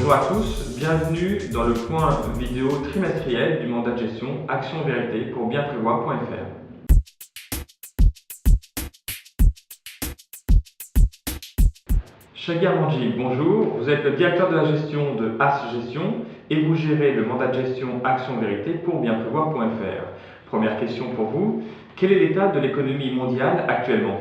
Bonjour à tous, bienvenue dans le point vidéo trimestriel du mandat de gestion Action Vérité pour bienprévoir.fr. Chagar Manji, bonjour, vous êtes le directeur de la gestion de AS Gestion et vous gérez le mandat de gestion Action Vérité pour bienprévoir.fr. Première question pour vous, quel est l'état de l'économie mondiale actuellement ?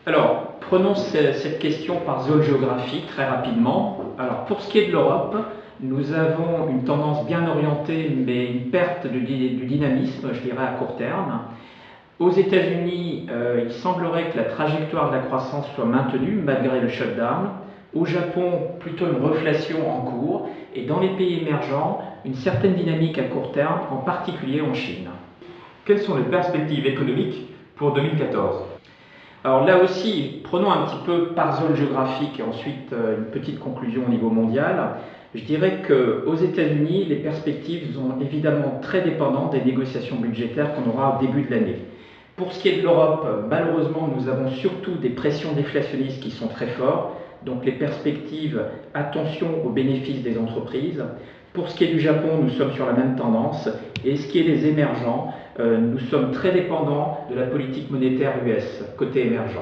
Alors, prenons cette question par zone géographique très rapidement. Alors, pour ce qui est de l'Europe, nous avons une tendance bien orientée, mais une perte du dynamisme, je dirais, à court terme. Aux États-Unis, il semblerait que la trajectoire de la croissance soit maintenue malgré le shutdown. Au Japon, plutôt une reflation en cours. Et dans les pays émergents, une certaine dynamique à court terme, en particulier en Chine. Quelles sont les perspectives économiques pour 2014 ? Alors là aussi, prenons un petit peu par zone géographique et ensuite une petite conclusion au niveau mondial. Je dirais qu'aux États-Unis, les perspectives sont évidemment très dépendantes des négociations budgétaires qu'on aura au début de l'année. Pour ce qui est de l'Europe, malheureusement, nous avons surtout des pressions déflationnistes qui sont très fortes. Donc les perspectives, attention aux bénéfices des entreprises. Pour ce qui est du Japon, nous sommes sur la même tendance. Et ce qui est des émergents, nous sommes très dépendants de la politique monétaire US, côté émergent.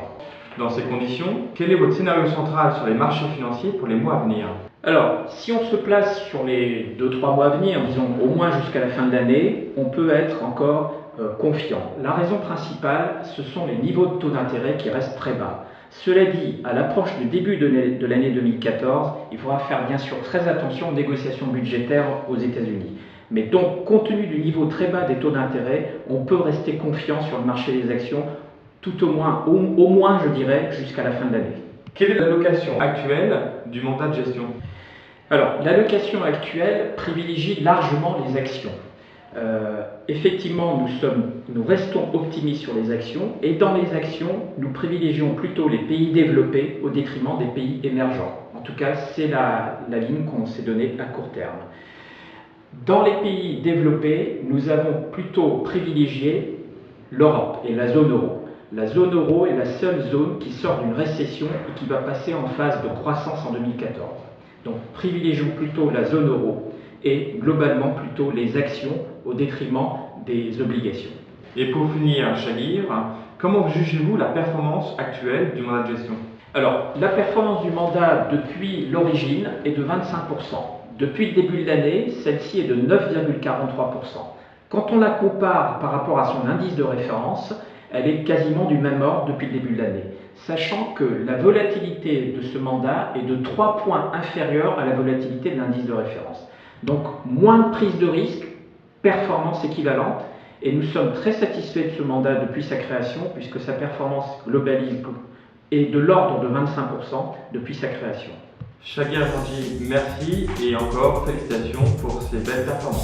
Dans ces conditions, quel est votre scénario central sur les marchés financiers pour les mois à venir ? Alors, si on se place sur les 2-3 mois à venir, disons au moins jusqu'à la fin de l'année, on peut être encore confiant. La raison principale, ce sont les niveaux de taux d'intérêt qui restent très bas. Cela dit, à l'approche du début de l'année 2014, il faudra faire bien sûr très attention aux négociations budgétaires aux États-Unis. Mais donc, compte tenu du niveau très bas des taux d'intérêt, on peut rester confiant sur le marché des actions, tout au moins, je dirais, jusqu'à la fin de l'année. Quelle est l'allocation actuelle du mandat de gestion ? Alors, l'allocation actuelle privilégie largement les actions. Effectivement, nous restons optimistes sur les actions et dans les actions, nous privilégions plutôt les pays développés au détriment des pays émergents. En tout cas, c'est la ligne qu'on s'est donnée à court terme. Dans les pays développés, nous avons plutôt privilégié l'Europe et la zone euro. La zone euro est la seule zone qui sort d'une récession et qui va passer en phase de croissance en 2014. Donc privilégions plutôt la zone euro et globalement plutôt les actions au détriment des obligations. Et pour finir, Chagar, comment jugez-vous la performance actuelle du mandat de gestion ? Alors, la performance du mandat depuis l'origine est de 25%. Depuis le début de l'année, celle-ci est de 9,43%. Quand on la compare par rapport à son indice de référence, elle est quasiment du même ordre depuis le début de l'année, sachant que la volatilité de ce mandat est de 3 points inférieure à la volatilité de l'indice de référence. Donc, moins de prise de risque, performance équivalente, et nous sommes très satisfaits de ce mandat depuis sa création, puisque sa performance globalise est de l'ordre de 25% depuis sa création. Chagar Manji, merci et encore félicitations pour ces belles performances.